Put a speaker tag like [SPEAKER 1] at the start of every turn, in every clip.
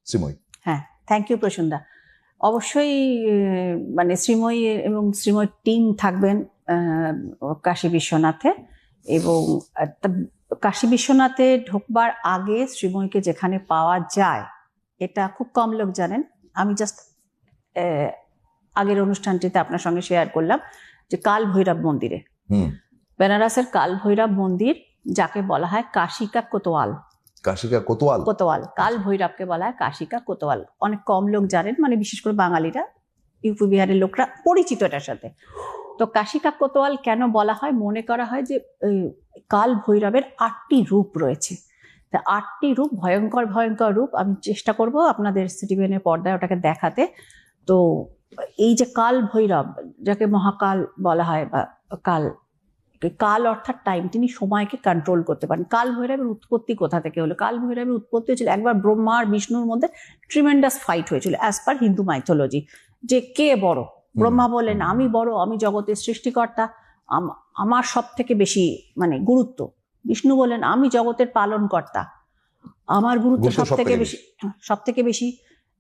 [SPEAKER 1] শ্রীময়ী।
[SPEAKER 2] হ্যাঁ, thank you প্রসন্দা। অবশ্যই মানে শ্রীময়ী এবং শ্রীময়ীর টিম থাকবেন কাশী বিশ্বনাথে, এবং কাশী বিশ্বনাথে ঢুকবার আগে শ্রীময়ীকে যেখানে পাওয়া যায় এটা খুব কম লোক জানেন। আমি জাস্ট আগের অনুষ্ঠানটিতে আপনার সঙ্গে শেয়ার করলাম যে কাল ভৈরব মন্দিরে, বেনারসের কাল ভৈরব মন্দির, যাকে বলা হয় কাশিকা কোতোয়াল।
[SPEAKER 1] কাশিকা কোতোয়াল,
[SPEAKER 2] কোতোয়াল কাল ভৈরবকে বলা হয় কাশিকা কোতোয়াল। অনেক কম লোক জানেন, মানে বিশেষ করে বাঙালিরা, ইউপি বিহারের লোকরা পরিচিত এটার সাথে। তো কাশিকা কোতোয়াল কেন বলা হয়? মনে করা হয় যে কাল ভৈরবের 8টি রূপ রয়েছে। তা 8টি রূপ, ভয়ঙ্কর ভয়ঙ্কর রূপ। আমি চেষ্টা করব আপনাদের সিটিভিএনের পর্দায় ওটাকে দেখাতে। তো এই যে কাল ভৈরব, যাকে মহাকাল বলা হয়, বা কাল, কাল অর্থাৎ টাইম, তিনি সময়কে কন্ট্রোল করতে পারেন। কাল ভৈরবের উৎপত্তি কোথা থেকে হলো? কাল ভৈরবের উৎপত্তি হয়েছিল একবার ব্রহ্মা আর বিষ্ণুর মধ্যে ট্রিমেন্ডাস ফাইট হয়েছিল অ্যাজ পার হিন্দু মাইথোলজি, যে কে বড়। ব্রহ্মা বলেন আমি বড়, আমি জগতের সৃষ্টিকর্তা, আমার সব থেকে বেশি মানে গুরুত্ব। বিষ্ণু বলেন আমি জগতের পালন কর্তা, আমার গুরুত্ব সব থেকে বেশি।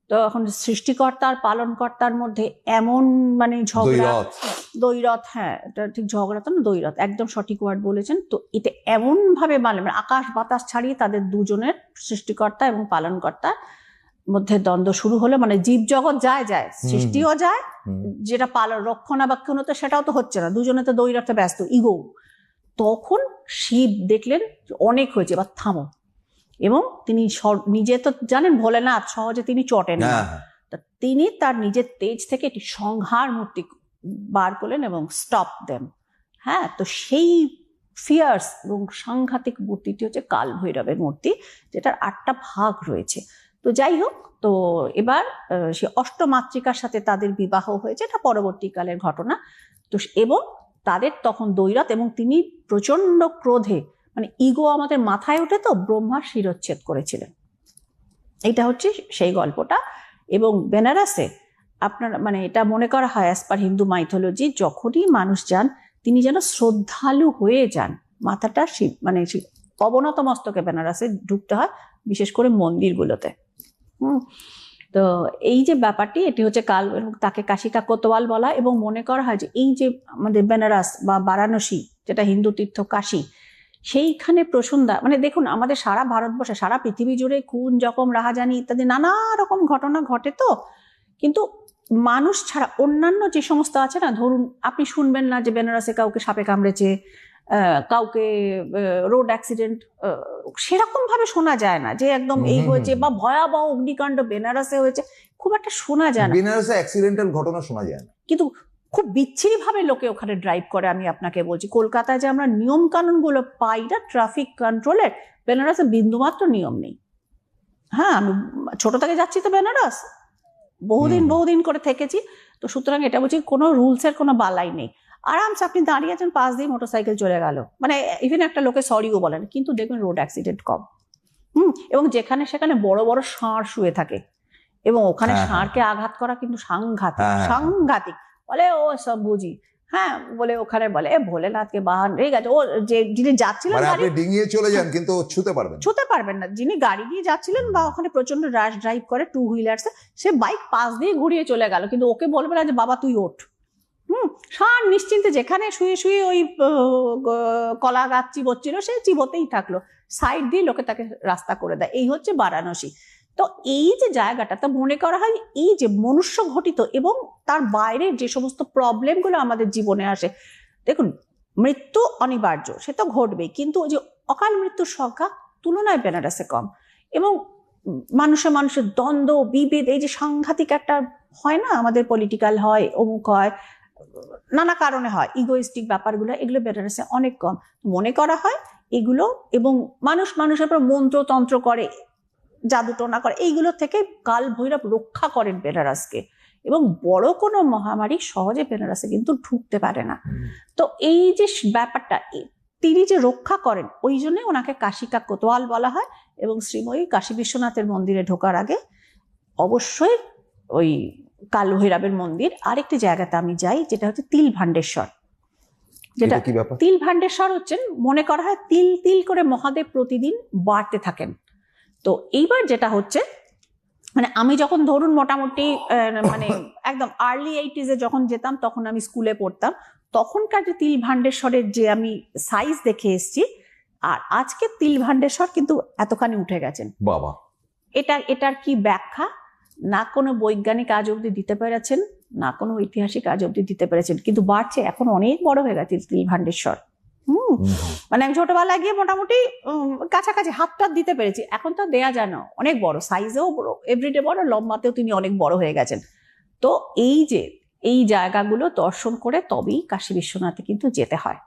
[SPEAKER 2] তো এখন সৃষ্টিকর্তা আর পালন কর্তার মধ্যে এমন মানে ঝগড়া, দ্বৈরথ, হ্যাঁ এটা ঠিক ঝগড়া তো না, দ্বৈরথ, একদম সঠিক ওয়ার্ড বলেছেন। তো এটা এমন ভাবে মানে আকাশ বাতাস ছাড়িয়ে তাদের দুজনের, সৃষ্টিকর্তা এবং পালনকর্তার মধ্যে দ্বন্দ্ব শুরু হলো। মানে জীব জগৎ যায় যায়, সৃষ্টিও যায়, যেটা পালন রক্ষণাবেক্ষণ হতো সেটাও তো হচ্ছে না, দুজনে তো দ্বৈরথে ব্যস্ত, ইগো। তখন শিব দেখলেন অনেক হয়েছে, এবার থামো। এবং তিনি নিজে তো জানেন ভোলেনাথ সহজে তিনি চটেন না, তিনি তার নিজের তেজ থেকে একটি সংহার মূর্তি বার করলেন এবং স্টপ দেম। হ্যাঁ, তো সেই ফিয়ার্স এবং সাংঘাতিক মূর্তিটি হচ্ছে কাল ভৈরবের মূর্তি, যেটার 8টা ভাগ রয়েছে। তো যাই হোক, তো এবার সে অষ্টমাতৃকার সাথে তাদের বিবাহ হয়েছে, এটা পরবর্তীকালের ঘটনা। তো এবং তাদের তখন দ্বৈরথ, এবং তিনি প্রচন্ড ক্রোধে, মানে ইগো আমাদের মাথায় ওঠে, তো ব্রহ্মার শিরচ্ছেদ করেছিলেন। এটা হচ্ছে সেই গল্পটা। এবং বেনারসে আপনার মানে এটা মনে করা হয় অ্যাজ পার হিন্দু মাইথোলজি, যখনই মানুষ যান তিনি যেন শ্রদ্ধালু হয়ে যান, মাথাটা মানে অবনত মস্তকে বেনারসে ঢুকতে হয়, বিশেষ করে মন্দিরগুলোতে। তো এই যে ব্যাপারটি, এটি হচ্ছে কাল, তাকে কাশিকা কোতোয়াল বলা। এবং মনে করা হয় যে এই যে আমাদের বেনারস বা বারাণসী, যেটা হিন্দু তীর্থ কাশী, সেইখানে প্রসন্দা, মানে দেখুন আমাদের সারা ভারতবর্ষে, সারা পৃথিবী জুড়ে খুন জখম রাহাজানি ইত্যাদি নানা রকম ঘটনা ঘটে। তো কিন্তু মানুষ ছাড়া অন্যান্য যে সমস্ত আছে না, ধরুন আপনি শুনবেন না যে বেনারসে কাউকে সাপে কামড়েছে, কাউকে রোড অ্যাক্সিডেন্ট, সেরকম ভাবে শোনা যায় না যে একদম এই হয়েছে, বা ভয়াবহ অগ্নিকাণ্ড বেনারসে হয়েছে, খুব একটা শোনা যায় না।
[SPEAKER 1] বেনারসে অ্যাক্সিডেন্টাল ঘটনা শোনা যায় না,
[SPEAKER 2] কিন্তু খুব বিচ্ছিরি ভাবে লোকে ওখানে ড্রাইভ করে। আমি আপনাকে বলছি, কলকাতায় যে আমরা নিয়ম কানুন গুলো পাই না ট্রাফিক কন্ট্রোলের, বেনারসে বিন্দুমাত্র নিয়ম নেই। হ্যাঁ, আমি ছোট থেকে যাচ্ছি তো বেনারস, বহুদিন করে থেকেছি, তো সুতরাং এটা বলছি কোনো রুলসের কোনো বালাই নেই। আরামসে আপনি দাঁড়িয়ে আছেন, পাশ দিয়ে মোটরসাইকেল চলে গেল, মানে ইভেন একটা লোকে সরিও বলেন, কিন্তু দেখবেন রোড অ্যাক্সিডেন্ট কম। এবং যেখানে সেখানে বড় বড় ষাঁড় শুয়ে থাকে, এবং ওখানে ষাঁড়কে আঘাত করা কিন্তু সাংঘাতিক। বলে ও সব বুঝি, হ্যাঁ বলে ওখানে বলে ভোলেনাথকে বাহান রেগে গেছে। ও যে যিনি যাচ্ছিলেন
[SPEAKER 1] আপনি ডিঙিয়ে চলে যান কিন্তু ছুতে পারবেন
[SPEAKER 2] না, যিনি গাড়ি দিয়ে যাচ্ছিলেন বা ওখানে প্রচন্ড র্যাশ ড্রাইভ করে টু হুইলার্সে, সে বাইক পাশ দিয়ে ঘুরিয়ে চলে গেল, কিন্তু ওকে বলবে না যে বাবা তুই ওঠ। ষাঁড় নিশ্চিন্তে যেখানে শুয়ে শুয়ে ওই কলা গাছ চিবোচ্ছিল, সে চিবোতেই থাকলো, সাইড দিয়ে লোকে তাকে রাস্তা করে দেয়। এই হচ্ছে বারাণসী। তো এই যে জায়গাটা, তা মনে করা হয় এই যে মনুষ্য ঘটিত এবং তার বাইরের যে সমস্ত প্রবলেমগুলো আমাদের জীবনে আসে, দেখুন মৃত্যু অনিবার্য, সে তো ঘটবেই, কিন্তু ওই যে অকাল মৃত্যুর সংখ্যা তুলনায় বেনারসে কম। এবং মানুষের দ্বন্দ্ব বিভেদ, এই যে সাংঘাতিক একটা হয় না, আমাদের পলিটিক্যাল হয়, অমুক হয়, নানা কারণে হয়, ইগোইস্টিক ব্যাপারগুলো, এগুলো বেনারসে অনেক কম। মনে করা হয় এগুলো, এবং মানুষের উপর মন্ত্রতন্ত্র করে, জাদু টোনা করে, এইগুলো থেকে কাল ভৈরব রক্ষা করেন বেনারসকে, এবং বড় কোনো মহামারী সহজে বেনারসে কিন্তু ঢুকতে পারে না। তো এই যে ব্যাপারটা তিনি যে রক্ষা করেন, ওই জন্য ওনাকে কাশিকা কোতোয়াল বলা হয়। এবং শ্রীময়ী কাশী বিশ্বনাথের মন্দিরে ঢোকার আগে অবশ্যই ওই কাল ভৈরবের মন্দির, আরেকটি জায়গাতে আমি যাই, যেটা হচ্ছে তিল ভান্ডেশ্বর। যেটা তিল ভান্ডেশ্বর হচ্ছেন, মনে করা হয় তিল তিল করে মহাদেব প্রতিদিন বাড়তে থাকেন। তো এইবার যেটা হচ্ছে, মানে আমি যখন ধরুন মোটামুটি মানে একদম আর্লি 80s যখন যেতাম, তখন আমি স্কুলে পড়তাম, তখনকার যে তিল ভান্ডেশ্বরের যে আমি সাইজ দেখে এসেছি, আর আজকে তিল ভান্ডেশ্বর কিন্তু এতখানি উঠে গেছেন।
[SPEAKER 1] বাবা,
[SPEAKER 2] এটার কি ব্যাখ্যা? না কোনো বৈজ্ঞানিক আজ অব্দি দিতে পেরেছেন, না কোনো ঐতিহাসিক আজ অব্দি দিতে পেরেছেন, কিন্তু বাড়ছে, এখন অনেক বড় হয়ে গেছে তিল ভান্ডেশ্বর। মানে আমি ছোটবেলায় গিয়ে মোটামুটি কাছাকাছি হাতটা দিতে পেরেছি, এখন তো দেয়া যায় না, অনেক বড় সাইজেও বড়, এভরিডে বড়, লম্বাতেও তিনি অনেক বড় হয়ে গেছেন। তো এই জায়গাগুলো দর্শন করে তবেই কাশী বিশ্বনাথে কিন্তু যেতে হয়।